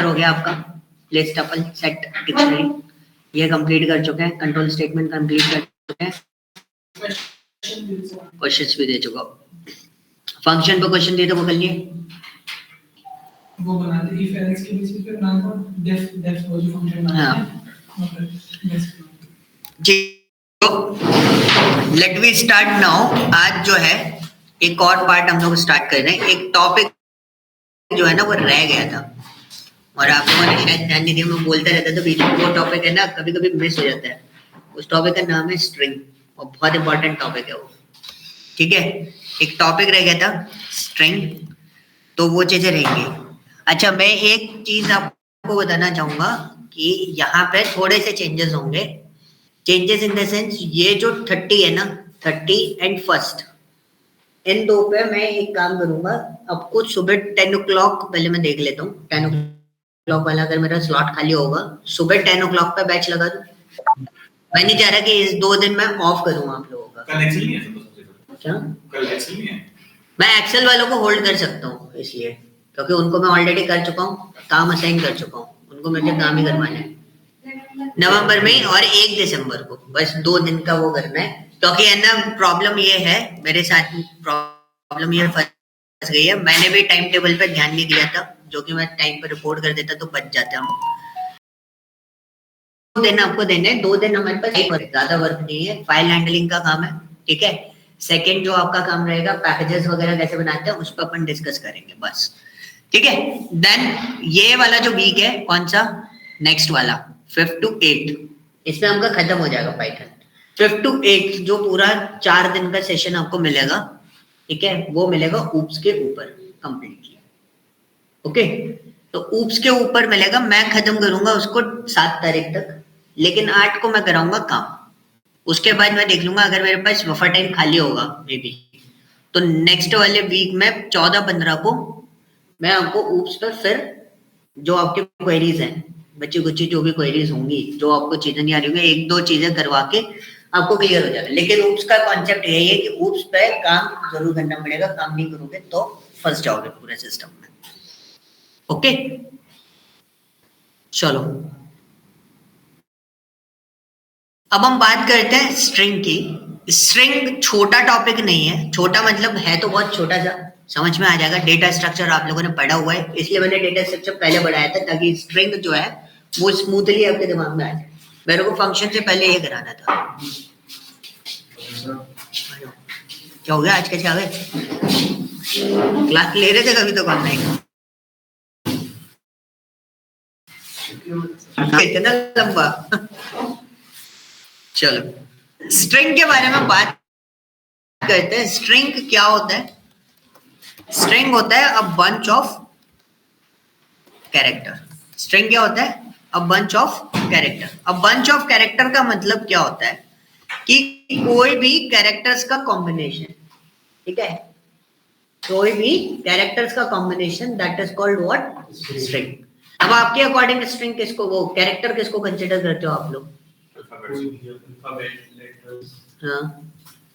हो गया आपका लिस्ट टपल सेट डिक्शनरी, ये कंप्लीट कर चुके हैं। कंट्रोल स्टेटमेंट कंप्लीट कर चुके हैं, क्वेश्चंस भी दे चुका हूं। फंक्शन पे क्वेश्चन दिए तो वो कर लिए, वो बनाते इफ एल्स के बेसिस पे बनाते हो, डेफ वो जो फंक्शन बनाते हैं जी। तो लेट वी स्टार्ट नाउ। आज जो है एक और पार्ट हम लोग स्टार्ट कर रहे हैं। एक टॉपिक जो है ना वो रह गया था और आप लोगों ने शायद ध्यान नहीं दिया, मैं बोलता रहता था बीच में। वो टॉपिक है ना कभी कभी मिस हो जाता है। उस टॉपिक का नाम है स्ट्रिंग और बहुत इंपॉर्टेंट टॉपिक है वो, ठीक है। एक टॉपिक रह गया था स्ट्रिंग, तो वो चीजें रहेंगी। अच्छा, मैं एक चीज आपको बताना चाहूंगा कि यहाँ पे थोड़े से चेंजेस होंगे। चेंजेस इन द सेंस, ये जो 30 है ना, 30 एंड फर्स्ट, इन दो पे मैं एक काम करूंगा। आपको सुबह 10 o'clock पहले मैं देख लेता हूँ, 10 o'clock वाला अगर मेरा स्लॉट खाली होगा, सुबह 10 o'clock पे बैच लगा दूं। मैं नहीं चाह रहा कि इस 2 दिन मैं ऑफ करूंगा आप लोगों का। कल एक्सेल नहीं है, क्या कल एक्सेल नहीं है? मैं एक्सेल वालों को होल्ड कर सकता हूँ इसलिए क्योंकि उनको मैं ऑलरेडी कर चुका हूँ, काम असाइन कर चुका हूँ, उनको मुझे काम ही करवाना है नवंबर में और 1 दिसंबर को, बस 2 दिन का वो करना है। क्योंकि है ना प्रॉब्लम ये है, मेरे साथ प्रॉब्लम ये फंस गई है, मैंने भी टाइम टेबल पे ध्यान नहीं दिया था, जो कि मैं टाइम पे रिपोर्ट कर देता तो बच जाता हूँ। 2 दिन आपको देने, 2 दिन हमारे पास ज्यादा वर्क नहीं है, फाइल हैंडलिंग का काम है, ठीक है। सेकंड जो आपका काम रहेगा पैकेजेस वगैरह कैसे बनाते हैं उस पर अपन डिस्कस करेंगे, बस, ठीक है। देन ये वाला जो वीक है कौन सा, नेक्स्ट वाला 5 to 8, इसमें आपका खत्म हो जाएगा पाइथन। 5 to 8 जो पूरा 4 दिन का सेशन आपको मिलेगा, ठीक है, वो मिलेगा ऊप्स के ऊपर कंप्लीटली, ओके। तो ऊप्स के ऊपर मिलेगा, मैं खत्म करूंगा उसको 7 तारीख तक, लेकिन 8 को मैं कराऊंगा काम। उसके बाद मैं देख लूंगा अगर मेरे पास बफर टाइम खाली होगा मे बी, तो नेक्स्ट वाले वीक में 14-15 को मैं आपको ऊप्स पर फिर जो आपके क्वेरीज हैं, बच्ची कुची जो भी क्वेरीज होंगी, जो आपको चीजें नहीं आ रही होंगी, 1-2 चीजें करवा के आपको क्लियर हो जाएगा। लेकिन ऊप्स का कॉन्सेप्ट यही है कि ऊप्स पे काम जरूर करना पड़ेगा, काम नहीं करोगे तो फंस जाओगे पूरे सिस्टम में, ओके। चलो अब हम बात करते हैं स्ट्रिंग की। स्ट्रिंग छोटा टॉपिक नहीं है, छोटा मतलब है तो बहुत छोटा सा, समझ में आ जाएगा। डेटा स्ट्रक्चर आप लोगों ने पढ़ा हुआ है, इसलिए मैंने डेटा स्ट्रक्चर पहले पढ़ाया था ताकि स्ट्रिंग जो है वो स्मूथली आपके दिमाग में आ जाए। मेरे को फंक्शन से पहले ये कराना था। क्या हो गया, आज कैसे आ गए? क्लास ले रहे थे कभी तो काम नहीं, इतना लंबा। चलो स्ट्रिंग के बारे में बात करते हैं। स्ट्रिंग क्या होता है? स्ट्रिंग होता है a bunch of character. String क्या होता है? A bunch of character. A bunch of character का मतलब क्या होता है कि कोई भी कैरेक्टर्स का कॉम्बिनेशन, ठीक है, कोई भी कैरेक्टर्स का combination, that is called what? String. अब आपके अकॉर्डिंग स्ट्रिंग किसको, वो कैरेक्टर किसको कंसिडर करते हो आप लोग? हाँ,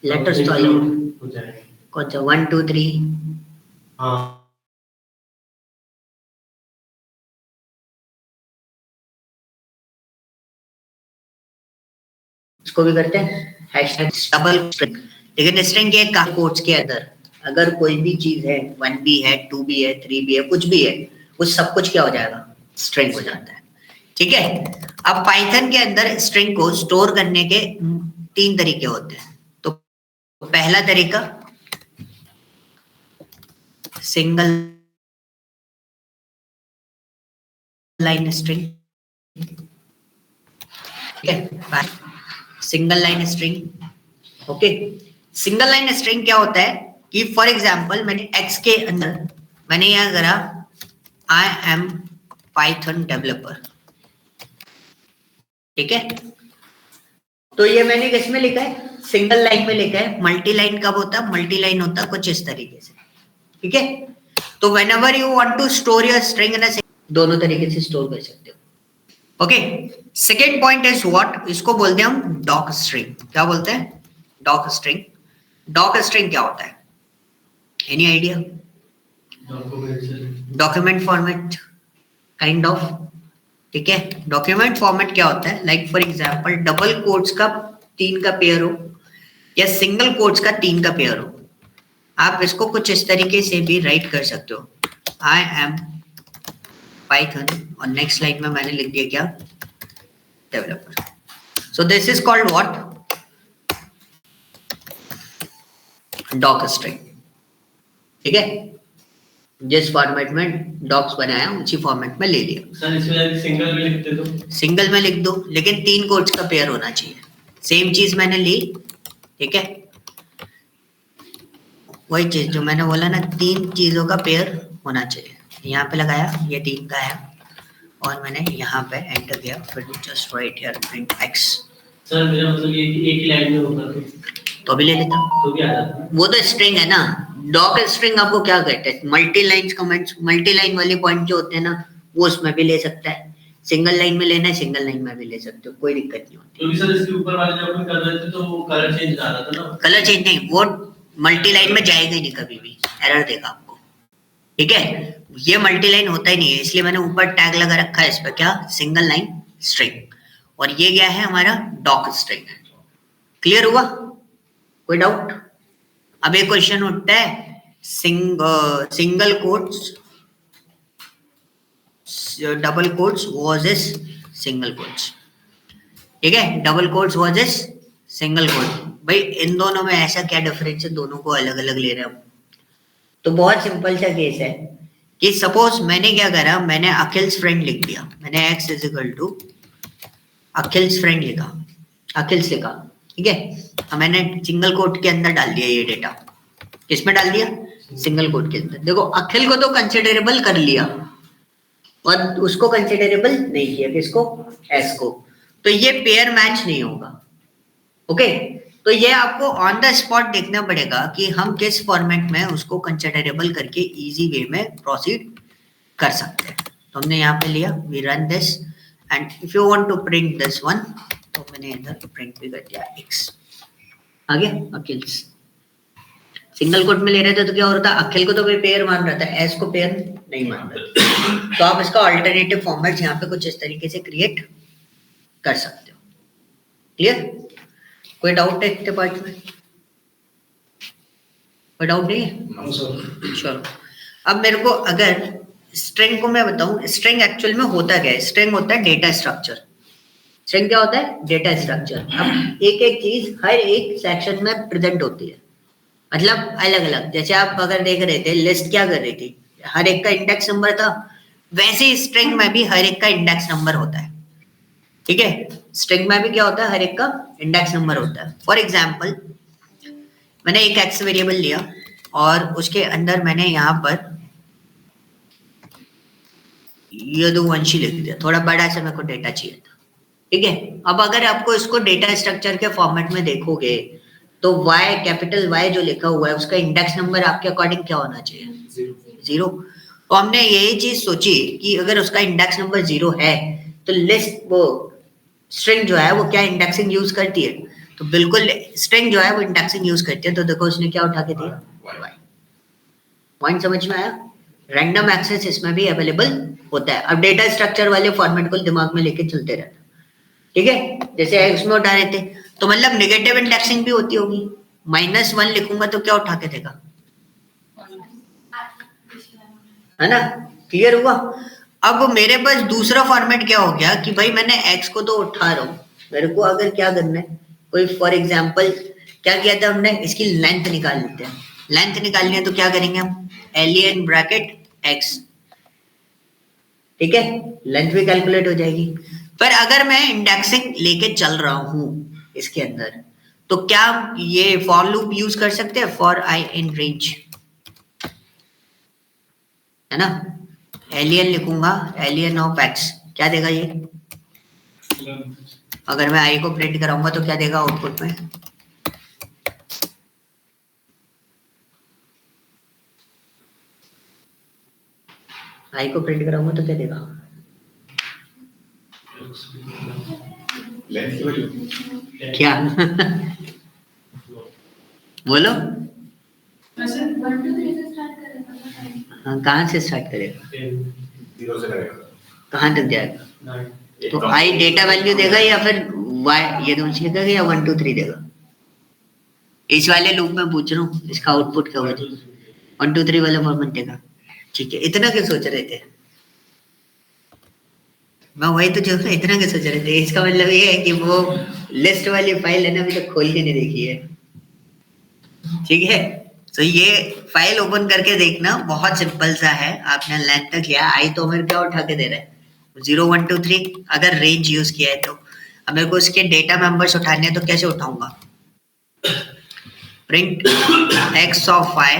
लेटर्स तो अलग, कौन सा 1 2 3? हाँ, इसको भी करते हैं हैशटैग डबल स्ट्रिंग। लेकिन स्ट्रिंग के कोट्स के अंदर अगर कोई भी चीज है, 1 भी है, 2 भी है, 3 भी है, कुछ भी है, वो सब कुछ क्या हो जाएगा? स्ट्रिंग हो जाता है, ठीक है। अब पाइथन के अंदर स्ट्रिंग को स्टोर करने के 3 तरीके होते हैं। तो पहला तरीका सिंगल लाइन स्ट्रिंग, ठीक है, single line string, okay. Single line string क्या होता है कि फॉर एग्जांपल मैंने एक्स के अंदर मैंने यहां करा आई एम पाइथन डेवलपर, ठीक है। तो ये मैंने किस में लिखा है? सिंगल लाइन में लिखा है। मल्टी लाइन कब होता है? मल्टी लाइन होता है कुछ इस तरीके से, ठीक है। तो whenever you want to store your string in a दोनों तरीके से स्टोर कर सकते हो, okay. Second point is what, इसको बोलते हैं हम डॉक स्ट्रिंग। क्या बोलते हैं? Doc string. डॉक स्ट्रिंग क्या होता है? Any idea? Document format, kind of, ठीक है। डॉक्यूमेंट फॉर्मेट क्या होता है, like for example double quotes का 3 का पेयर हो या सिंगल कोट्स का 3 का पेयर हो, आप इसको कुछ इस तरीके से भी राइट कर सकते हो, आई एम पाइथन, और नेक्स्ट लाइन में मैंने लिख दिया क्या, developer. So this is called what, doc string, ठीक है। जिस फॉर्मेट में डॉक्स बनाया उसी फॉर्मेट में ले लिया। सर इसमें सिंगल में लिखते तो सिंगल में लिख दो, लेकिन 3 कोट्स का पेयर होना चाहिए। सेम चीज मैंने ली, ठीक है, वही चीज जो मैंने बोला ना, 3 चीजों का पेयर होना चाहिए। यहाँ पे लगाया, ये 3 का है, और मैंने यहाँ पे एंटर किया, फिर just right here print x. Sir मेरा मतलब ये कि एक ही लाइन में होगा तो भी ले लेता, तो भी आ जाता। वो तो स्ट्रिंग है ना। डॉक स्ट्रिंग आपको क्या कहते हैं, multi line comments, multi line वाले पॉइंट जो होते हैं ना, वो उसमें भी ले सकता है। सिंगल लाइन में लेना है, सिंगल लाइन में भी ले सकते हो, कोई दिक्कत नहीं होती। तो भी सर इसके ऊपर वाले जब अपन कर रहे थे तो वो कलर चेंज आ रहा था ना। कलर चेंज नहीं, वो मल्टी लाइन में जाएगा ही नहीं, कभी भी एरर देगा आपको, ठीक है। ये मल्टी लाइन होता ही नहीं है, इसलिए मैंने ऊपर टैग लगा रखा है इस पर, क्या, सिंगल लाइन स्ट्रिंग, और ये क्या है हमारा, डॉक स्ट्रिंग है। क्लियर हुआ, कोई डाउट? अब एक क्वेश्चन उठता है, single quotes double quotes versus single quotes, ठीक है, double quotes versus single quote. भाई इन दोनों में ऐसा क्या डिफरेंस है, दोनों को अलग अलग ले रहे हो? तो बहुत सिंपल सा केस है कि सपोज मैंने क्या करा, मैंने अखिल्स फ्रेंड लिख दिया, मैंने x is equal to Akhil's friend लिखा, अखिल्स लिखा, ठीक है। अब मैंने सिंगल कोट के अंदर डाल दिया ये डेटा, किसमें डाल दिया, सिंगल कोट के अंदर। देखो अखिल को तो कंसिडरेबल कर लिया और उसको कंसिडरेबल नहीं किया, किसको, एस को, तो ये पेयर मैच नहीं होगा, ओके। तो ये आपको ऑन द स्पॉट देखना पड़ेगा कि हम किस फॉर्मेट में उसको कंसिडरेबल करके इजी वे में प्रोसीड कर सकते हैं। तो हमने यहाँ पे लिया, we run this, and if you want to print this one, तो मैंने इधर प्रिंट भी कर दिया x, आ गया अखिल्स। सिंगल कोट में ले रहे थे तो क्या हो रहा था, अखिल को तो कोई पेयर मान रहा था, एस को पेयर नहीं मान रहा था। तो आप इसका अल्टरनेटिव फॉर्मेट यहाँ पे कुछ इस तरीके से क्रिएट कर सकते हो। क्लियर, कोई डाउट है इतने पार्ट में? कोई डाउट नहीं है? चलो अब मेरे को अगर स्ट्रिंग को मैं बताऊं, स्ट्रिंग एक्चुअल में होता क्या है, स्ट्रिंग होता है डेटा स्ट्रक्चर। स्ट्रिंग क्या होता है, डेटा स्ट्रक्चर। अब एक एक चीज हर एक सेक्शन में प्रेजेंट होती है, मतलब अलग अलग। जैसे आप अगर देख रहे थे लिस्ट क्या कर रही थी, हर एक का इंडेक्स नंबर था, वैसे ही स्ट्रिंग में भी हर एक का इंडेक्स नंबर होता है, ठीक है। स्ट्रिंग में भी क्या होता है, हर एक का इंडेक्स नंबर होता है। फॉर एग्जाम्पल मैंने एक एक्स वेरिएबल लिया और उसके अंदर मैंने यहाँ पर यदुवंशी लिख दिया, थोड़ा बड़ा सा मेरे को डेटा चाहिए था, ठीक है। अब अगर आपको इसको डेटा स्ट्रक्चर के फॉर्मेट में देखोगे तो y, कैपिटल Y जो लिखा हुआ है उसका इंडेक्स नंबर आपके अकॉर्डिंग क्या होना चाहिए, 0। तो हमने यही चीज सोची कि अगर उसका इंडेक्स नंबर 0 है तो लिस्ट, वो स्ट्रिंग जो है वो क्या इंडेक्सिंग यूज करती है, तो बिल्कुल स्ट्रिंग जो है वो इंडेक्सिंग यूज करती है। तो देखो उसने क्या उठा के दिया, y। पॉइंट समझ में आया? रैंडम एक्सेस इसमें भी अवेलेबल होता है। अब डेटा स्ट्रक्चर वाले फॉर्मेट को दिमाग में लेके चलते रहना, ठीक है। जैसे उसमें उठा रहे थे तो मतलब नेगेटिव इंडेक्सिंग भी होती होगी, -1 लिखूंगा तो क्या उठा के देगा, है ना। क्लियर हुआ? अब मेरे पास दूसरा फॉर्मेट क्या हो गया कि भाई मैंने x को तो उठा रहा हूँ, मेरे को अगर क्या करना है, कोई फॉर एग्जांपल क्या किया था हमने, इसकी लेंथ निकाल लेते हैं। लेंथ निकालनी है तो क्या करेंगे हम, एलियन ब्रैकेट x, ठीक है, लेंथ भी कैलकुलेट हो जाएगी। पर अगर मैं इंडेक्सिंग लेके चल रहा हूं इसके अंदर, तो क्या ये फॉर लूप यूज कर सकते हैं, फॉर आई इन रेंज, है ना। एलियन लिखूंगा, एलियन ऑफ एक्स, क्या देगा ये, अगर मैं आई को प्रिंट कराऊंगा तो क्या देगा आउटपुट में, आई को प्रिंट कराऊंगा तो क्या देगा, क्या बोलो, हाँ कहाँ से स्टार्ट करेगा, 0 से करेगा, कहाँ तक जाएगा? नहीं। तो आई डेटा वैल्यू देगा या फिर वाई ये दोनों चीजें देगा या 1 2 3 देगा? इस वाले लूप में पूछ रहा हूँ, इसका आउटपुट क्या होगा? 1 2 3 वाला फॉर्मेट देगा। ठीक है, इतना क्यों सोच रहे थे? मैं वही तो जो इतना क्यों सोच रहे थे? इसका मतलब ये है कि वो लिस्ट वाली फाइल है ना, अभी तक खोल के नहीं देखी है। ठीक है, तो ये फाइल ओपन करके देखना, बहुत सिंपल सा है। आपने लेंथ तक लिया, आई तो मेरे क्या उठा के दे रहा है 0 1 2 3, अगर रेंज यूज किया है तो। अब मेरे को इसके डेटा मेंबर्स उठाने हैं तो कैसे उठाऊंगा? Print x of y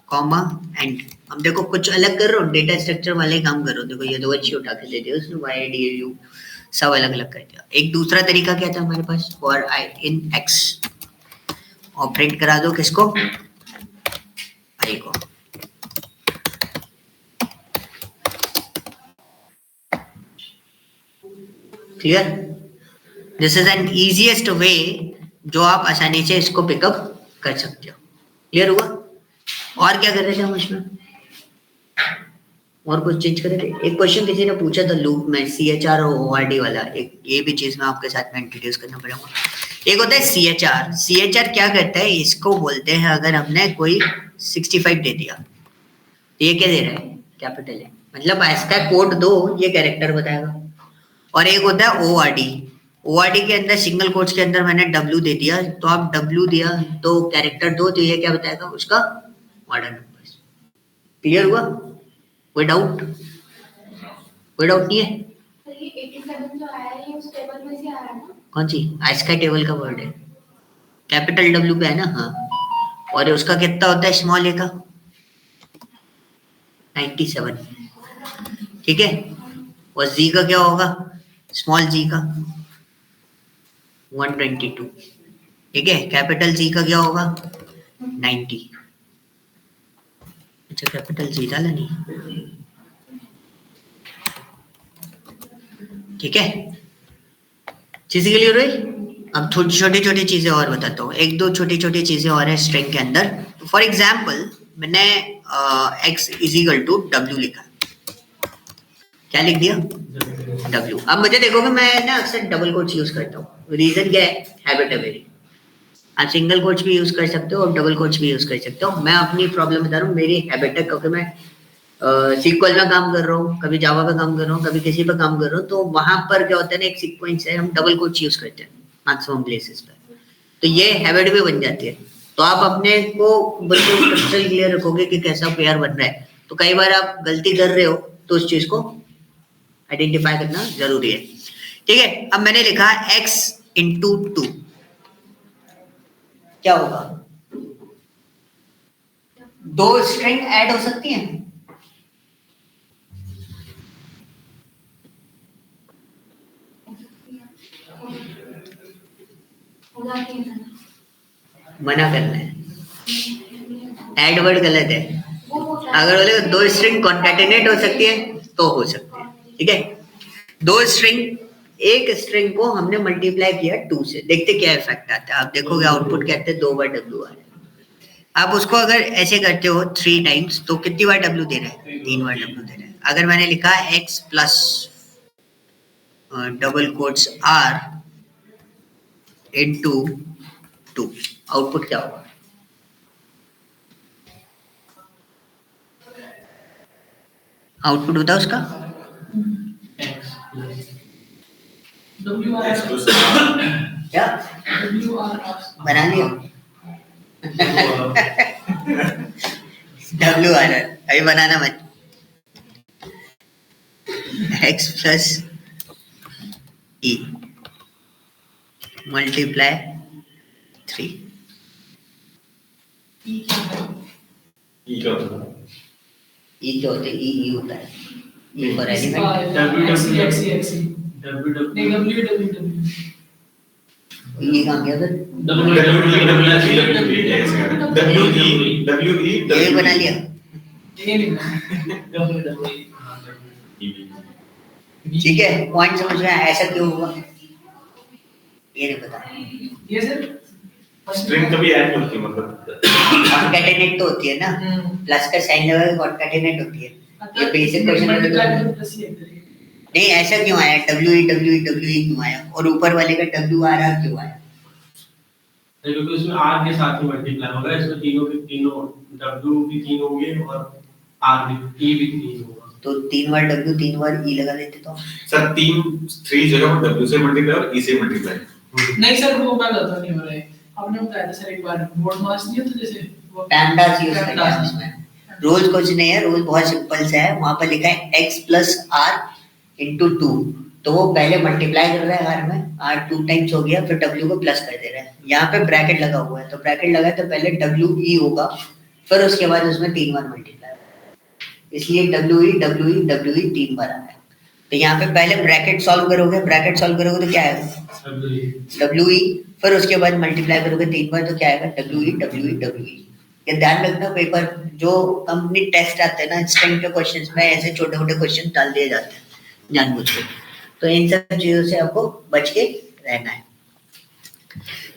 comma and. अब देखो कुछ अलग कर रहा हूँ, डेटा स्ट्रक्चर वाले काम कर रहा हूँ। देखो ये दो अच्छी उठा के दे दिया उसने, y d u सब अलग अलग कर दिया। एक दूसरा तरीका क्या था हमारे पास? फॉर i इन x, और प्रिंट करा दो किसको? i को। Clear? This is an easiest way जो आप आसानी से इसको पिकअप कर सकते हो। क्लियर हुआ? और क्या कर रहे थे हम इसमें? और कुछ चेंज कर रहे थे? एक क्वेश्चन किसी ने पूछा था लूप में, CHR और ORD वाला। एक ये भी चीज मैं आपके साथ में इंट्रोड्यूस करना पड़ेगा। एक होता है CHR। CHR क्या करता है? इसको बोलते हैं अगर हमने कोई 65 दे दिया, ये क्या दे रहा है? कैपिटल है, मतलब इसका कोड दो, ये कैरेक्टर बताएगा। और एक होता है ORD। ORD के अंदर सिंगल कोट्स के अंदर मैंने W दे दिया, तो आप W दिया तो कैरेक्टर दो, तो ये क्या बताएगा? उसका ऑर्डर नंबर। क्लियर हुआ? कोई डाउट? कोई डाउट नहीं है? तो ये 87 जो आया है ये उस टेबल में से आ रहा है ना? कौन सी? इसका टेबल का वर्ड है, कैपिटल W पे है ना? हाँ। और उसका कितना होता है स्मॉल ए का? 97। ठीक है, और Z का क्या होगा? स्मॉल g का 122। ठीक है, कैपिटल Z का क्या होगा? 90। अच्छा, कैपिटल Z डाला नहीं। ठीक है, चीजें क्लियर हुई? अब छोटी छोटी चीजें और बताता हूँ, एक दो छोटी छोटी चीजें और है स्ट्रिंग के अंदर। फॉर एग्जाम्पल मैंने x is equal to W लिखा। क्या लिख दिया? W। अब मुझे देखोगे मैं ना अक्सर डबल कोट्स यूज करता हूँ। रीजन क्या है? हैबिट है मेरी। आप सिंगल कोट्स भी यूज कर सकते हो और डबल कोट्स भी यूज कर सकते हो। मैं अपनी प्रॉब्लम बता रहा हूँ, मेरी हैबिट है, क्योंकि मैं सीक्वल में काम कर रहा हूँ, कभी जावा पे काम कर रहा हूँ, कभी किसी पे काम कर रहा हूँ, तो वहां पर क्या होता है ना, एक सीक्वेंस है, हम डबल कोट्स यूज करते हैं मैक्सिमम प्लेसेस पे, तो ये हैबिट भी बन जाती है। तो आप अपने को बिल्कुल स्ट्रक्चर क्लियर रखोगे कि कैसा पेयर बन रहा है। तो कई बार आप गलती कर रहे हो तो उस चीज को आइडेंटिफाई करना जरूरी है। ठीक है, अब मैंने लिखा x इंटू 2, क्या होगा? दो स्ट्रिंग ऐड हो सकती हैं। मना करना है, ऐड वर्ड गलत है। अगर बोले दो स्ट्रिंग कॉन्कैटिनेट हो सकती है तो हो सकती है। ठीक है, दो स्ट्रिंग, एक स्ट्रिंग को हमने मल्टीप्लाई किया 2 से, देखते क्या इफेक्ट आता है। आप देखोगे आउटपुट कहते हैं 2 बार W आ रहा है। आप उसको अगर ऐसे करते हो 3 टाइम्स तो कितनी बार W दे रहे हैं? 3 बार W दे रहे हैं। अगर मैंने लिखा x plus double quotes R into 2, output क्या होगा? आउटपुट बताओ उसका। क्या बना लिया? WR अभी बनाना मत। x plus e multiply 3। E क्या होता है? E होता है, E फॉर एलिमेंट। E कहाँ गया फिर? ये बना लिया। ठीक है, पॉइंट समझ में आया? ऐसा क्यों हुआ ये नहीं पता। ये सर स्ट्रिंग कभी ऐड होती है, मतलब कॉन्कैटिनेट तो होती है ना, प्लस का साइन लगा के कॉन्कैटिनेट होती है। ये बेसिक क्वेश्चन है। नहीं ऐसा क्यों आया WE क्यों आया और ऊपर वाले का WRR क्यों आया? क्योंकि उसमें R के साथ ही मल्टीप्लाई होगा, इसमें तीनों के तीनों W भी 3 होंगे और R भी E भी 3 होगा। तो 3 बार W 3 बार E लगा देते तो सर 3 जो है वो W से मल्टीप्लाई और E से मल्टीप्लाई। नहीं सर वो बात आता नहीं हो रहा है। आपने बताया था सर एक बार बोर्ड मास नहीं होता जैसे वो पैमडास यूज करते हैं उसमें। रूल कुछ नहीं है, रूल बहुत सिंपल सा है। वहां पर लिखा है x प्लस r इंटू 2, तो वो पहले मल्टीप्लाई कर रहा है r में, r 2 टाइम्स हो गया, फिर w को प्लस कर दे रहा है। यहाँ पे ब्रैकेट लगा हुआ है, तो ब्रैकेट लगा है तो पहले we होगा, फिर उसके बाद उसमें 3 बार मल्टीप्लाई होगा, इसलिए we 3 बार आ रहा है। तो यहाँ पे पहले ब्रैकेट सॉल्व करोगे, ब्रैकेट सॉल्व करोगे तो क्या आएगा we, फिर उसके बाद मल्टीप्लाई करोगे 3 बार तो क्या आएगा we। ये ध्यान रखना, पेपर जो कंपनी टेस्ट आते हैं ना स्ट्रिंग के क्वेश्चंस में ऐसे छोटे छोटे क्वेश्चन डाल दिए जाते हैं जानबूझ के, तो इन सब चीजों से आपको बच के रहना है।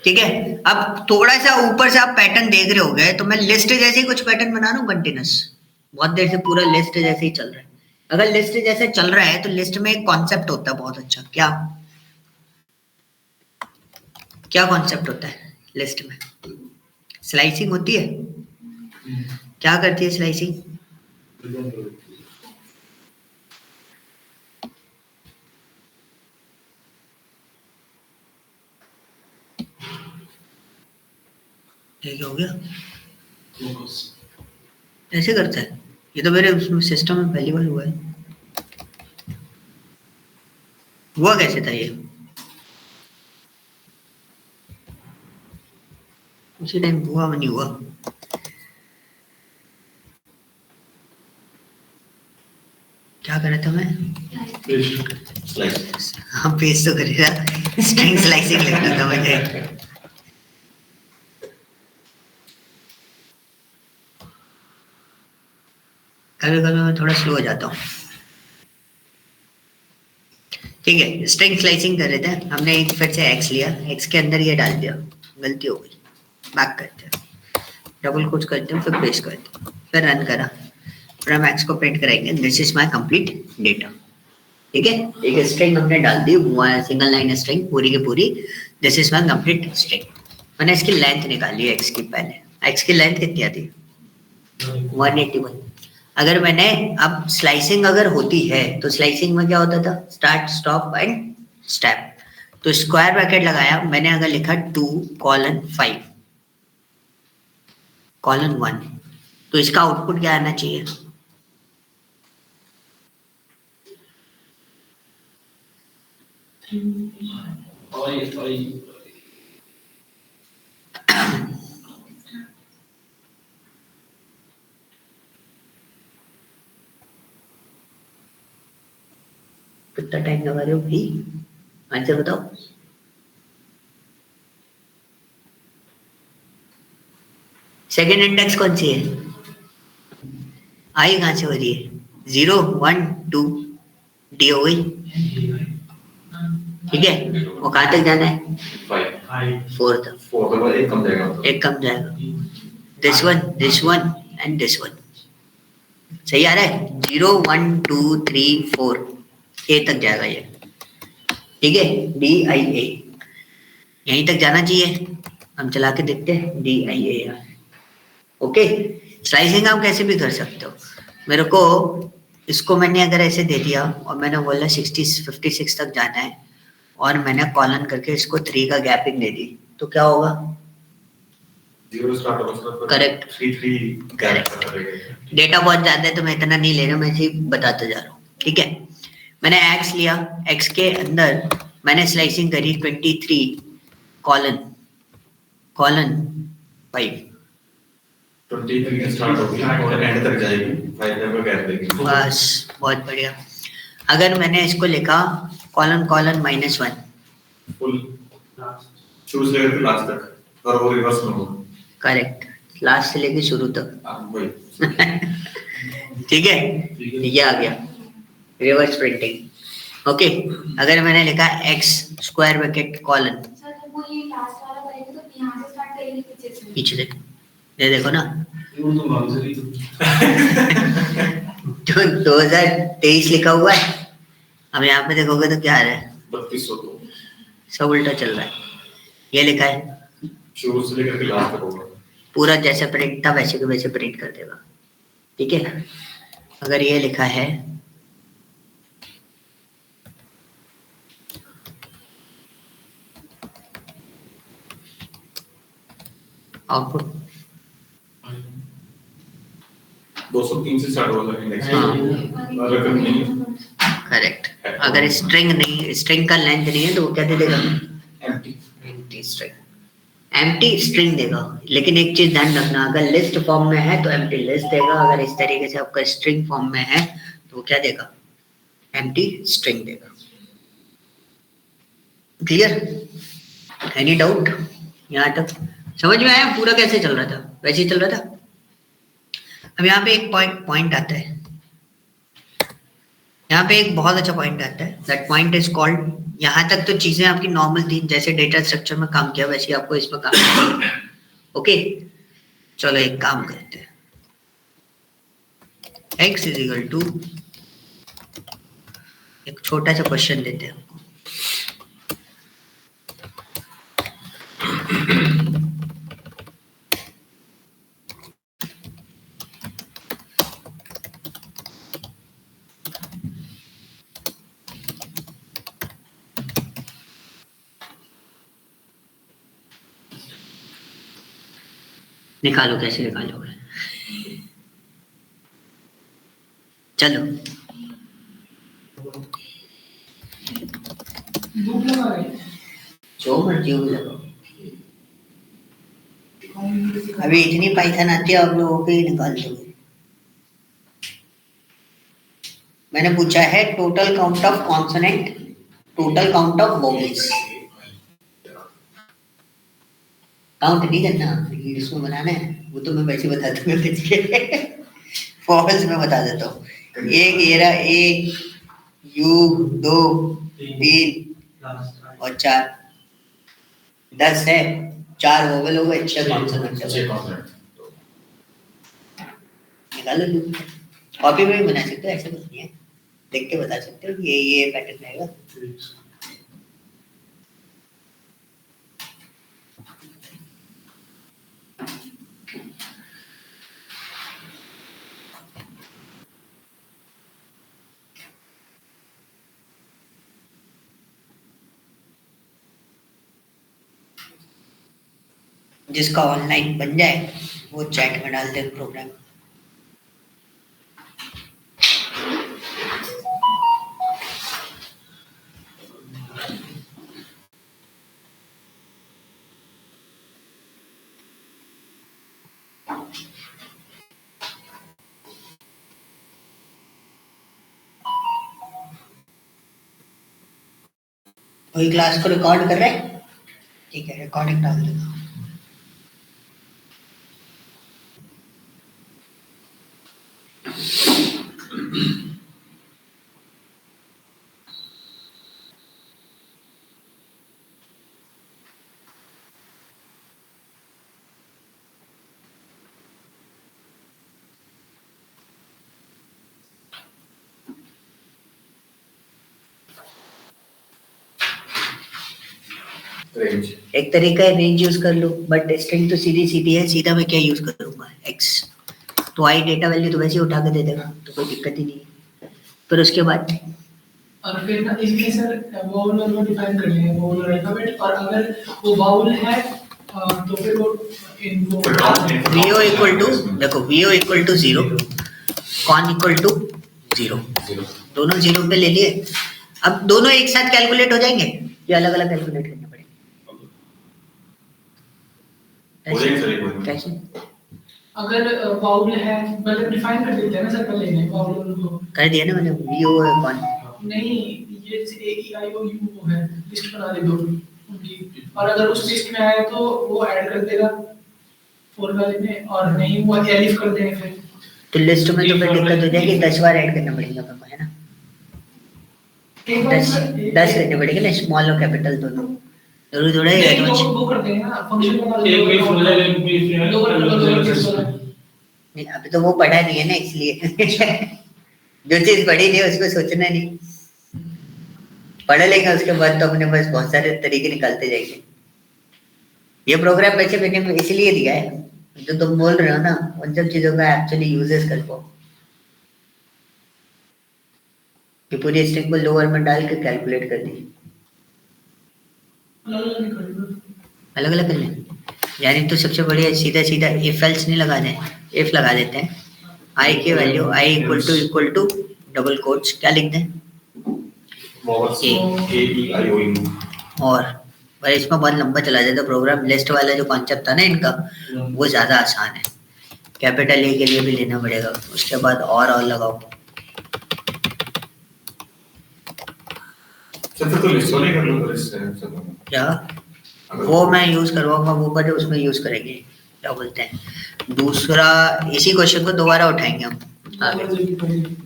ठीक है, अब थोड़ा सा ऊपर से आप पैटर्न देख रहे होगे, तो मैं लिस्ट जैसे ही कुछ पैटर्न बना रहा हूँ कंटिन्यूस, बहुत देर से पूरा लिस्ट जैसे ही चल रहा है। अगर लिस्ट जैसे चल रहा है तो लिस्ट में एक कॉन्सेप्ट होता है बहुत अच्छा, क्या कॉन्सेप्ट होता है लिस्ट में? स्लाइसिंग होती है। क्या करती है स्लाइसिंग? क्या हो गया? ऐसे करता है, ये तो मेरे सिस्टम में पहली बार हुआ है। हुआ कैसे था ये? उसी टाइम हुआ नहीं हुआ? क्या कर रहा था मैं? हाँ पेस्ट तो कर रहा, स्ट्रिंग स्लाइसिंग लिख रहा था मुझे। कभी-कभी मैं थोड़ा स्लो हो जाता हूँ। ठीक है, स्ट्रिंग स्लाइसिंग कर रहे थे, हमने एक फिर से x लिया, x के अंदर ये डाल दिया, गलती हो गई, बैक करते हैं, डबल कोट्स करते हैं, फिर पेस्ट करते हैं, फिर रन करा, फिर हम x को प्रिंट करेंगे, this is my complete data. ठीक है, एक स्ट्रिंग हमने डाल दी, सिंगल लाइन स्ट्रिंग पूरी की पूरी, this is my complete string. मैंने इसकी लेंथ निकाली x की, पहले x की लेंथ कितनी आती है? 181। अगर मैंने अब स्लाइसिंग अगर होती है तो स्लाइसिंग में क्या होता था? Start stop and step. तो स्क्वायर ब्रैकेट लगाया मैंने, अगर लिखा 2:5:1, तो इसका आउटपुट क्या आना चाहिए? कितना टाइम लगा रहे हो भाई? आंसर बताओ। सेकेंड इंडेक्स कौन सी है? आई कहां से हो रही है? 0 1 2 डी हो गई। ठीक है, वो कहां तक जाना है? 4 तक। 4 तो एक कम जाएगा, एक कम जाएगा। This one and this one सही आ रहा है? 0 1 2 3 4 ए तक जाएगा ये। ठीक है, DIA यहीं तक जाना चाहिए। हम चला के देखते हैं DIA। ओके, स्लाइसिंग आप कैसे भी कर सकते हो। मेरे को इसको मैंने अगर ऐसे दे दिया और मैंने बोला 56 तक जाना है और मैंने कॉलन करके इसको 3 का गैपिंग दे दी, तो क्या होगा? 0 स्टार्ट होगा, करेक्ट, 3 करेक्ट। डेटा बहुत ज्यादा है तो मैं इतना नहीं ले रहा, मैं इसे बताते जा रहा हूँ। ठीक है, मैंने x लिया, x के अंदर मैंने स्लाइसिंग करी 23:5 23 स्टार्ट होगी और एंड तक जाएगी, 5 का गैप देगी। बस, बहुत बढ़िया। अगर मैंने इसको लिखा कॉलन -1, फुल शुरू से लेकर लास्ट तक, और वो रिवर्स में होगा। करेक्ट, लास्ट से लेके शुरू तक। वही ठीक है, ये आ गया रिवर्स प्रिंटिंग। ओके, अगर मैंने लिखा x square bracket colon, sir जब वो ये लास्ट वाला करेंगे तो यहाँ से स्टार्ट करेंगे पीछे से? पीछे से, ये देखो ना, जो 2023 लिखा हुआ है, अब यहाँ पे देखोगे तो क्या आ रहा है, 3202 सब उल्टा चल रहा है। ये लिखा है शुरू से लेकर के लास्ट तक होगा। पूरा जैसे प्रिंट था वैसे के वैसे प्रिंट कर देगा, ठीक है। अगर ये लिखा है आउटपुट 203 से स्टार्ट होगा इंडेक्स। हाँ अगर नहीं करेक्ट, अगर स्ट्रिंग नहीं, स्ट्रिंग का लेंथ नहीं है तो वो क्या दे देगा, empty. Empty string, empty string देगा। लेकिन एक चीज ध्यान रखना, अगर लिस्ट फॉर्म में है तो एम्प्टी लिस्ट देगा, अगर इस तरीके से आपका स्ट्रिंग फॉर्म में है तो वो क्या देगा, एम्प्टी स्ट्रिंग देगा। क्लियर, एनी डाउट यहाँ तक समझ में आया? पूरा कैसे चल रहा था वैसे ही चल रहा था। अब यहाँ पे एक पॉइंट आता है, यहाँ पे एक बहुत अच्छा पॉइंट आता है, दैट पॉइंट इज कॉल्ड, यहाँ तक तो चीजें आपकी नॉर्मल थी, जैसे डेटा स्ट्रक्चर में काम किया वैसे आपको इसमें काम किया। ओके चलो एक काम करते हैं, x इज इक्वल टू, एक छोटा सा क्वेश्चन देते हैं आपको। निकालो, कैसे निकालोगे, चलो लूप लगा रहे हैं। जो मर्जी हो लगाओ। अभी इतनी पाइथन आती है आप लोगों को ही निकाल दोगे। मैंने पूछा है total count of consonant, total count of vowels, count नहीं करना, इसमें बनाना है, वो तो मैं वैसे बता दूंगा। फॉर्मल्स में बता देता हूँ, एक ये रहा, एक यू, 2 3 और 4, 10 है, 4 वोवेल हो गए, 6 कॉन्सोनेंट निकालो। कॉपी में भी बना सकते हो, ऐसा कुछ नहीं है, देख के बता सकते हो ये पैटर्न रहेगा। जिसका ऑनलाइन बन जाए वो चैट में डाल दे प्रोग्राम। वही क्लास को रिकॉर्ड कर रहे हैं, ठीक है, रिकॉर्डिंग डाल देगा। रेंज एक तरीका है रेंज यूज कर लो, बट स्ट्रिंग तो सीधी सीधी है, सीधा मैं क्या यूज करूंगा, x, तो आई डेटा वैल्यू तो वैसे ही उठा के दे देगा, तो कोई दिक्कत ही नहीं है। फिर उसके बाद और फिर ना इसमें सर वाउल और वो डिफाइन कर लेंगे, वाउल और अल्फाबेट, और अगर वो वाउल है तो फिर वो इनको vo इक्वल टू, देखो vo equal to 0, con equal to 0, दोनों 0 पे ले लिए। अब दोनों एक साथ कैलकुलेट हो जाएंगे या अलग अलग कैलकुलेट करने पड़ेंगे? हो जाएंगे सर, एक बार। कैसे? अगर वाउल है मतलब डिफाइन कर देते हैं ना सर पहले में वाउल को, कर दिया ना मैंने, vo है कॉन, नहीं ये जैसे ए ई आई ओ यू वो है, लिस्ट बना दे दो उनकी, और अगर उस लिस्ट में आए तो वो ऐड कर देगा फोर वाले में, और नहीं वो एलिफ कर देंगे फिर। तो लिस्ट में तो फिर दिक्कत हो जाएगी, 10 बार ऐड करना पड़ेगा मेरे को, है ना? एक बार 10 करने पड़ेगे ना, स्मॉल और कैपिटल दोनों, जरूरी थोड़ा है नहीं, तो वो कर देंगे ना फंक्शन बना एक भी फुल है, एक भी है, दो कर नहीं, अभी तो वो पढ़ा नहीं है ना, इसलिए जो चीज पढ़ी नहीं है उसको सोचना नहीं। पढ़ लेंगे उसके बाद तो अपने पास बहुत सारे तरीके निकालते जाएंगे। ये प्रोग्राम वैसे मैंने इसलिए दिया है, जो तुम बोल रहे हो ना उन सब चीजों का एक्चुअली यूजेस कर पाओ, कि पूरी स्ट्रिंग को लोअर में डाल के कैलकुलेट कर दी। अलग अलग कर लें, यानी तो सबसे बढ़िया सीधा सीधा इफ एल्स नहीं लगा दें, इफ लगा देते हैं आई की value I equal to double quotes क्या लिख दें और इसमें बहुत लंबा चला जाता प्रोग्राम। लिस्ट वाला जो कॉन्सेप्ट था ना इनका वो ज्यादा आसान है, कैपिटल ए के लिए भी लेना पड़ेगा, उसके बाद और लगाओ। तो लिस्ट वाले कर लो लिस्ट क्या वो मैं यूज करवाऊंगा, वो पर उसमें यूज करेंगे, क्या बोलते हैं दूसरा इसी क्वेश्चन को दोबारा उठाएंगे हम आगे,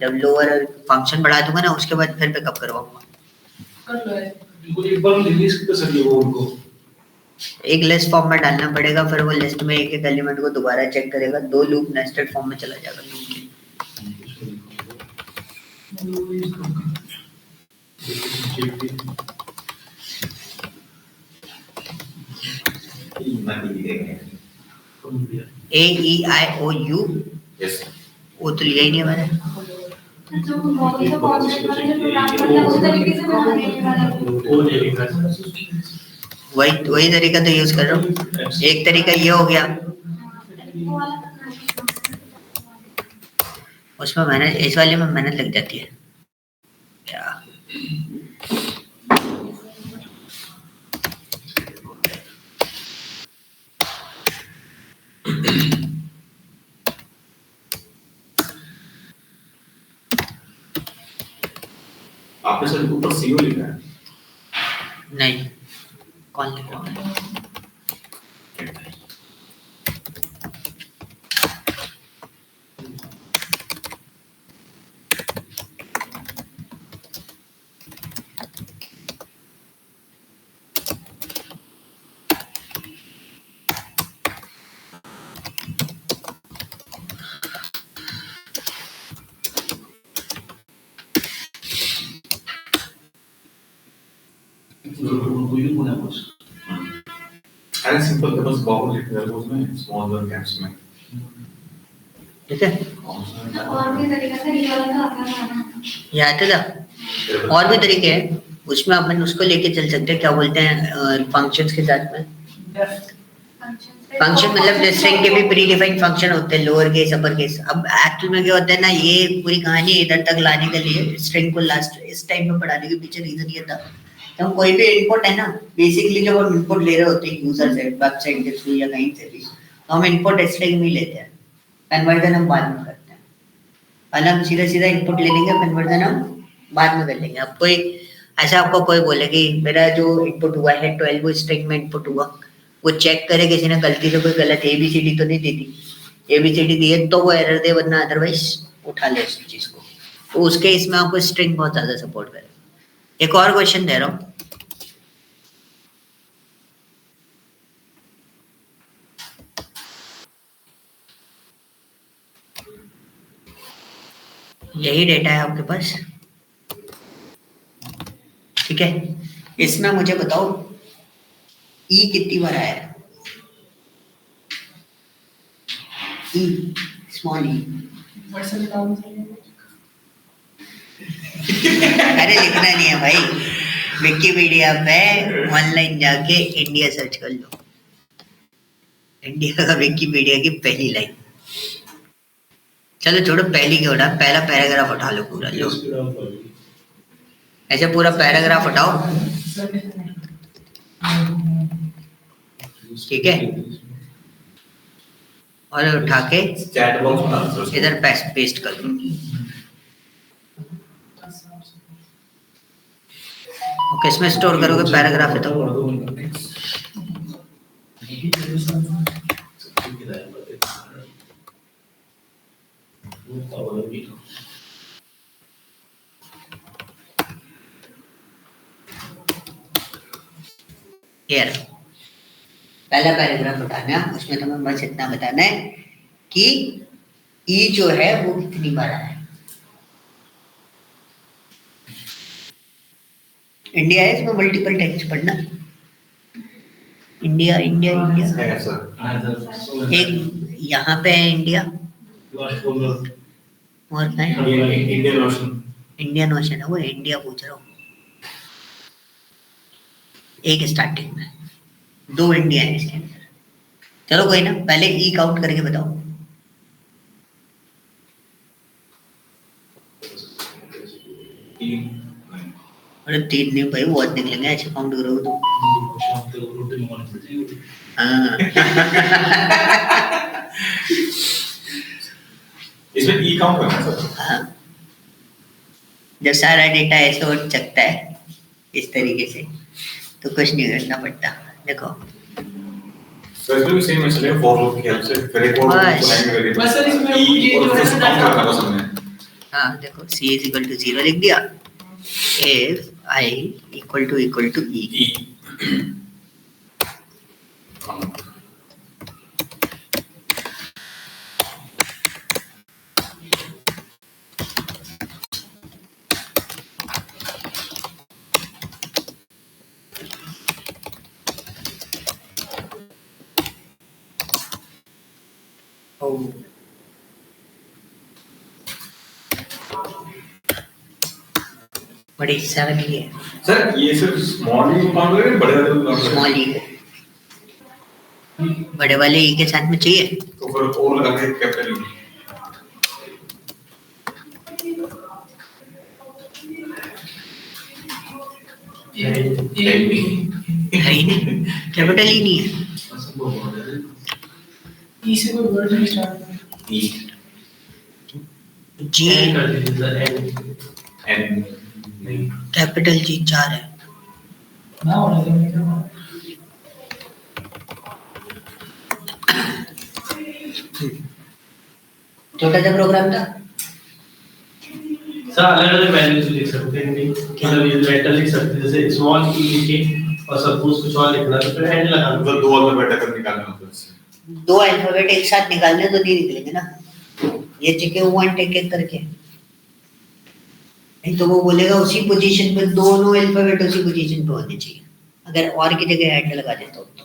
जब लोअर फंक्शन बढ़ा दूंगा ना उसके बाद फिर पिकअप करवाऊंगा। एक लिस्ट फॉर्म में डालना पड़ेगा, फिर वो लिस्ट में एक एक एलिमेंट को दोबारा चेक करेगा, 2 लूप नेस्टेड फॉर्म में चला जाएगा लूप के। A E I O U yes वो तो लिया ही नहीं है मैंने। तो मॉडल तो कॉन्सेप्ट वाले जो प्रोग्राम करते हैं उस तरीके से बनाने हैं वाला। वही तरीका तो यूज कर रहा हूँ। एक तरीका ये हो गया, उसमें मेहनत, इस वाले में मेहनत लग जाती है क्या। आपने सर ऊपर सीओ लिखा है? नहीं, कौन लिख रहा है? अरे सिंपल था बस बॉक्स लिखना है उसमें स्मॉल वन कैप्स में ठीक है, और भी तरीका से ये वाला तो आता है। ये आता था। और भी तरीके हैं, उसमें अपन उसको लेके चल सकते हैं, क्या बोलते हैं फंक्शंस के साथ में। फंक्शन मतलब स्ट्रिंग के भी प्री डिफाइंड फंक्शन होते हैं, लोअर केस अपर केस। अब एक्चुअल में क्या होता है ना, ये पूरी कहानी इधर तक लाने के लिए स्ट्रिंग को लास्ट इस टाइम में पढ़ाने के पीछे रीजन ये था, तो हम कोई भी इनपुट है ना, बेसिकली जब हम इनपुट ले रहे होते हैं यूजर से, वेबसाइट के थ्रू या कहीं से भी, तो हम इनपुट स्ट्रिंग में लेते हैं, कन्वर्जन हम बाद में करते हैं। पहले हम सीधा सीधा इनपुट ले लेंगे, कन्वर्जन हम बाद में कर लेंगे। अब कोई ऐसा आपको कोई बोले कि मेरा जो इनपुट हुआ है 12 स्ट्रिंग में इनपुट हुआ, वो चेक करे किसी ने गलती से कोई गलत ABCD तो नहीं दे दी, ABCD दी है तो वो एरर दे, वरना अदरवाइज उठा ले उस चीज को। तो उसके इसमें आपको स्ट्रिंग बहुत ज्यादा सपोर्ट करेगा। एक और क्वेश्चन दे रहा हूँ, यही डेटा है आपके पास, ठीक है। इसमें मुझे बताओ ई कितनी बार आया है, ई स्मॉल ई। अरे लिखना नहीं है भाई, विकिपीडिया पे ऑनलाइन जाके इंडिया सर्च कर लो, इंडिया का विकिपीडिया की पहली लाइन। चलो छोड़ो पहली क्यों उठा, पहला पैराग्राफ उठा लो पूरा, लो ऐसे पूरा पैराग्राफ उठाओ, ठीक है, और उठा के चैट बॉक्स बना दो इधर पेस्ट कर दो। किसमें स्टोर करोगे पैराग्राफ है तो? Here. पहला पैराग्राफ उठाना है, उसमें तुम्हें बस इतना बताना है कि ई जो है वो कितनी बार आया है। इंडिया है, इसमें मल्टीपल टेक्स्ट पढ़ना। इंडिया इंडिया इंडिया है सर। एक यहाँ पे है इंडिया, और कहाँ है? Indian ocean. इंडियन ओशन है, वो इंडिया पूछ रहा हूँ। एक स्टार्टिंग में 2 इंडिया है इसके अंदर। चलो कोई ना, पहले ई काउंट करके बताओ। अरे 3 नहीं भाई, बहुत निकलेंगे ऐसे काउंट करोगे तो। हाँ इसमें ई काउंट करना है सर। हाँ, जब सारा डेटा ऐसे उठ सकता है इस तरीके से तो कुछ नहीं करना पड़ता। देखो सर इसमें भी सेम है, चलिए फॉर लूप की हेल्प से फिर एक और बस। लाइन में वेरिएबल बस सर इसमें ये और जो है उसको ना काउंट करना बस हमने। हाँ देखो, c is equal to 0 लिख दिया, if I equal to e। E Oh. बड़ी 7 ही है, सर ये सिर्फ स्मॉल ई को काउंट करेंगे बड़े वाले को काउंट स्मॉल ई को बड़े वाले ई के साथ में चाहिए। तो फिर और लगा के कैपिटल ई। है ही नहीं, कैपिटल ई नहीं है। ई से कोई वर्ड नहीं स्टार्ट होता। ई जी कर दीजिए सर, एन कैपिटल जी 4 है। ना होने देंगे क्या? छोटा सा प्रोग्राम था। सर अलग अलग वैल्यूज लिख सकते हैं नहीं, मतलब ये लेटर लिख सकते हैं, जैसे स्मॉल ई लिखे और सपोज कुछ और लिखना तो फिर एंड लगा दो। मतलब 2 अल्फाबेट अगर निकालना हो तो इससे 2 अल्फाबेट एक साथ निकालने तो नहीं निकलेंगे ना, ये चाहिए 1 एक एक करके, नहीं तो वो बोलेगा उसी पोजीशन पे दोनों अल्फाबेट उसी पोजीशन पे होने चाहिए, अगर और की जगह एंड लगा देता हूँ तो।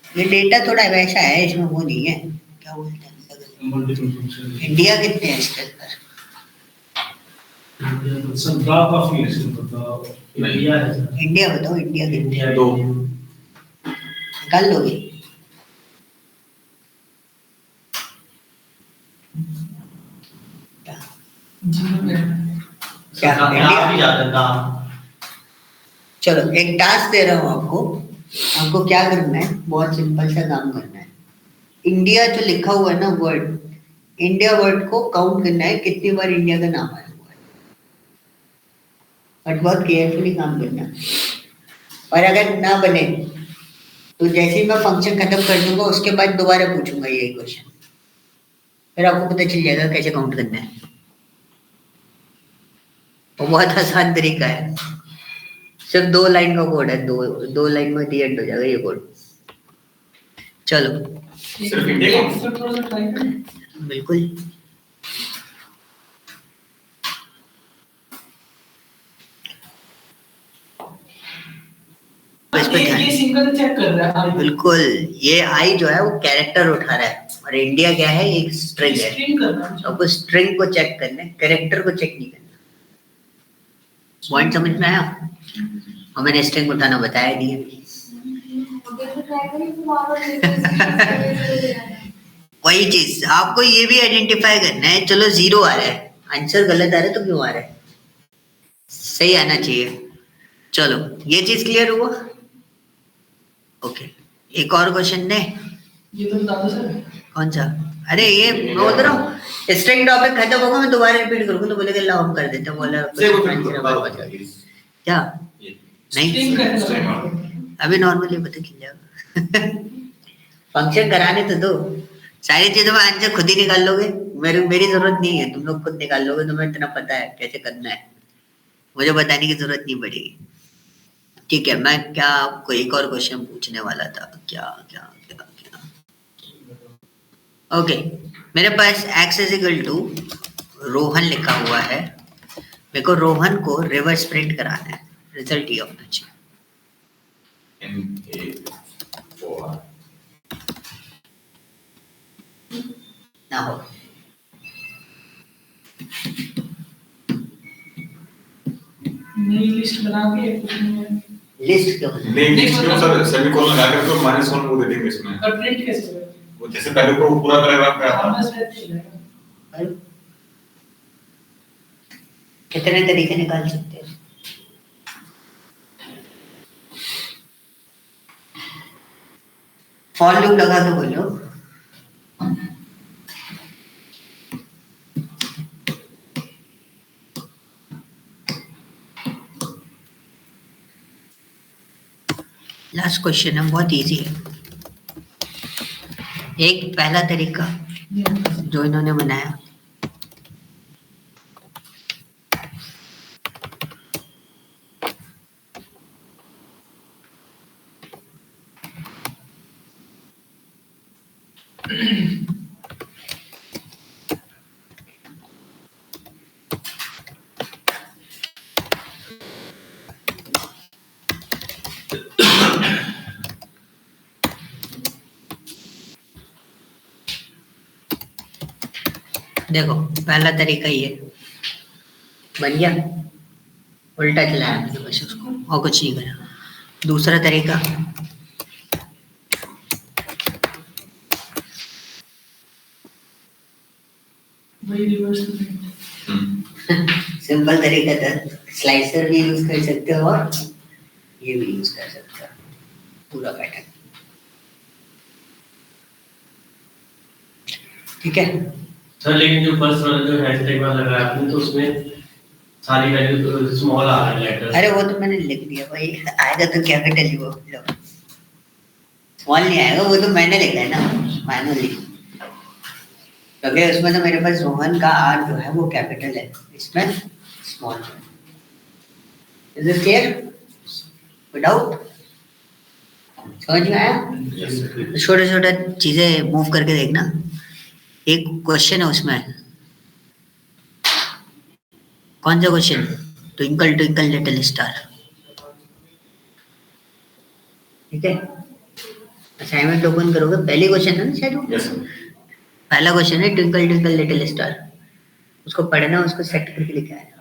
ये डेटा थोड़ा वैसा है, इसमें वो नहीं है, क्या बोलते हैं, इंडिया कितने हैं इसके अंदर? सब ग्राफ ऑफ यूएस बताओ, इंडिया है सर। इंडिया बताओ, इंडिया कितने हैं? 2 निकाल लोगे? क्या ग्राफ भी ज्यादा था। चलो एक टास्क दे रहा हूँ आपको, आपको क्या करना है, बहुत सिंपल सा काम करना है। इंडिया जो लिखा हुआ है ना वर्ड, इंडिया वर्ड को काउंट करना है कितनी बार इंडिया का नाम आया हुआ है, बट बहुत केयरफुली काम करना है। और अगर ना बने तो जैसे ही मैं फंक्शन खत्म कर दूंगा उसके बाद दोबारा पूछूंगा ये क्वेश्चन, फिर आपको पता चल जाएगा कैसे काउंट करना है। वो बहुत आसान तरीका है, सिर्फ 2 लाइन का कोड है, 2 लाइन में दी एंड हो जाएगा ये कोड। चलो सिर्फ इंडिया का सर थोड़ा सा ट्राई करें। बिल्कुल, इस पे ध्यान, ये सिंगल चेक कर रहा है। बिल्कुल ये आई जो है वो कैरेक्टर उठा रहा है और इंडिया क्या है, एक स्ट्रिंग है। स्ट्रिंग करना है। आपको स्ट्रिंग को चेक करना है, कैरेक्टर को चेक नहीं करना। पॉइंट समझ में आया? और मैंने स्ट्रिंग उठाना बताया नहीं है। वही चीज आपको ये भी आइडेंटिफाई करना है, चलो 0 आ रहा है, आंसर गलत आ रहा है तो क्यों आ रहा है, सही आना चाहिए। चलो ये चीज क्लियर हुआ? ओके, एक और क्वेश्चन ने, ये तो बता दो सर। कौन सा? अरे ये मैं बोल रहा हूँ, स्ट्रिंग टॉपिक खत्म होगा मैं दोबारा रिपीट करूंगा तो बोलेगा ला हम कर देते हैं, बोला क्या नहीं, स्ट्रिंग करना। अभी नॉर्मली पता चल जाएगा। फंक्शन कराने तो दो, सारी चीजों में आंसर खुद ही निकाल लोगे, मेरी जरूरत नहीं है, तुम लोग खुद निकाल लोगे, तुम्हें इतना पता है कैसे करना है, मुझे बताने की जरूरत नहीं पड़ेगी। ठीक है, मैं क्या आपको एक और क्वेश्चन पूछने वाला था, क्या क्या क्या क्या ओके मेरे पास x is equal to Rohan लिखा हुआ है, मेरे को रोहन को रिवर्स प्रिंट कराना है, रिजल्ट ये होना चाहिए। NA4 ना हो नई लिस्ट बना के उसमें लिस्ट क्यों बना? नहीं क्यों सर सेमीकोलन लगा कर तो -1 वो दे देंगे इसमें। और प्रिंट कैसे करेंगे? वो जैसे पहले को पूरा पैराग्राफ का था। माइनस रहते ही रहेगा। भाई, कितने तरीके निकाल सकते हैं? फॉर लूप लगा दो बोलो। लास्ट क्वेश्चन है, बहुत इजी है। एक पहला तरीका जो इन्होंने बनाया, देखो पहला तरीका ये बन गया, उल्टा चलाया मैंने बस उसको और कुछ नहीं करा। दूसरा तरीका वही रिवर्स सिंपल तरीका था, स्लाइसर भी यूज कर सकते हो और ये भी यूज कर सकते हो, पूरा पैटर्न। ठीक है, सर लेकिन जो फर्स्ट वाला जो हैशटैग वाला लगाया आपने तो उसमें सारी वैल्यू स्मॉल आ रहा है लेटर। अरे वो तो मैंने लिख दिया भाई, आएगा तो कैपिटल ही वो स्मॉल नहीं आएगा, वो तो मैंने लिखा है ना मैनुअली, क्योंकि उसमें तो मेरे पास रोहन का आर जो है वो कैपिटल है, इसमें स्मॉल है। Is it clear? विदाउट समझ में आया? छोटे छोटे चीजें मूव करके देखना। एक क्वेश्चन है उसमें, कौन सा question? Twinkle twinkle little star. ठीक है, असाइनमेंट ओपन करोगे, पहली क्वेश्चन है ना शायद वो? यस पहला क्वेश्चन है ट्विंकल ट्विंकल लिटिल स्टार, उसको पढ़ना, उसको सेट करके लिखा है।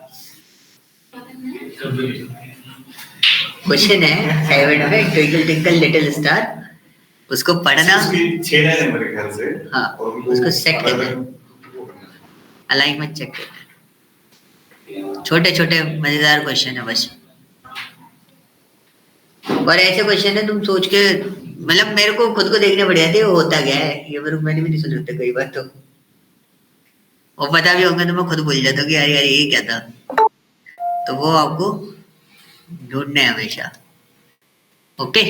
क्वेश्चन है असाइनमेंट में ट्विंकल ट्विंकल लिटिल स्टार, उसको पढ़ना, उसकी 6 लाइन है मेरे ख्याल से। हाँ, और उनको उसको सेट अलग- करना है, वो करना है। अलाइनमेंट चेक करना है। छोटे छोटे मजेदार क्वेश्चन है बस, और ऐसे क्वेश्चन है तुम सोच के, मतलब मेरे को खुद को देखने पड़ जाते वो होता क्या है, ये मैंने भी नहीं सुने होते कई बार तो, और पता भी होगा तो मैं खुद भूल जाता हूँ कि यार यार ये क्या था, तो वो आपको ढूंढना है हमेशा। ओके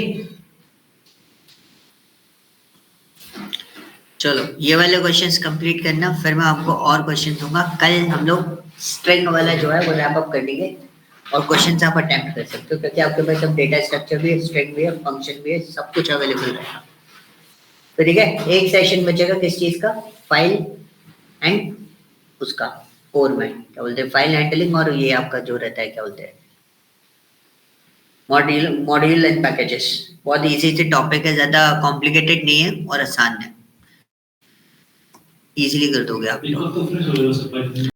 चलो ये वाले क्वेश्चंस कंप्लीट करना, फिर मैं आपको और क्वेश्चन दूंगा। कल हम लोग स्ट्रिंग वाला जो है वो रैप अप कर लेंगे, और क्वेश्चंस आप अटेम्प्ट कर सकते हो, क्योंकि आपके पास अब डेटा स्ट्रक्चर भी है, स्ट्रिंग भी है, फंक्शन भी है, सब कुछ अवेलेबल रहेगा। तो ठीक है, एक सेशन बचेगा किस चीज का? फाइल एंड उसका कोर में क्या बोलते हैं, फाइल हैंडलिंग, और ये आपका जो रहता है क्या बोलते हैं, मॉड्यूल एंड पैकेजेस। बहुत इजी से टॉपिक है, ज्यादा कॉम्प्लिकेटेड नहीं है और आसान है, इजीली कर दोगे आप। बिल्कुल तो फिर हो जाएगा सब।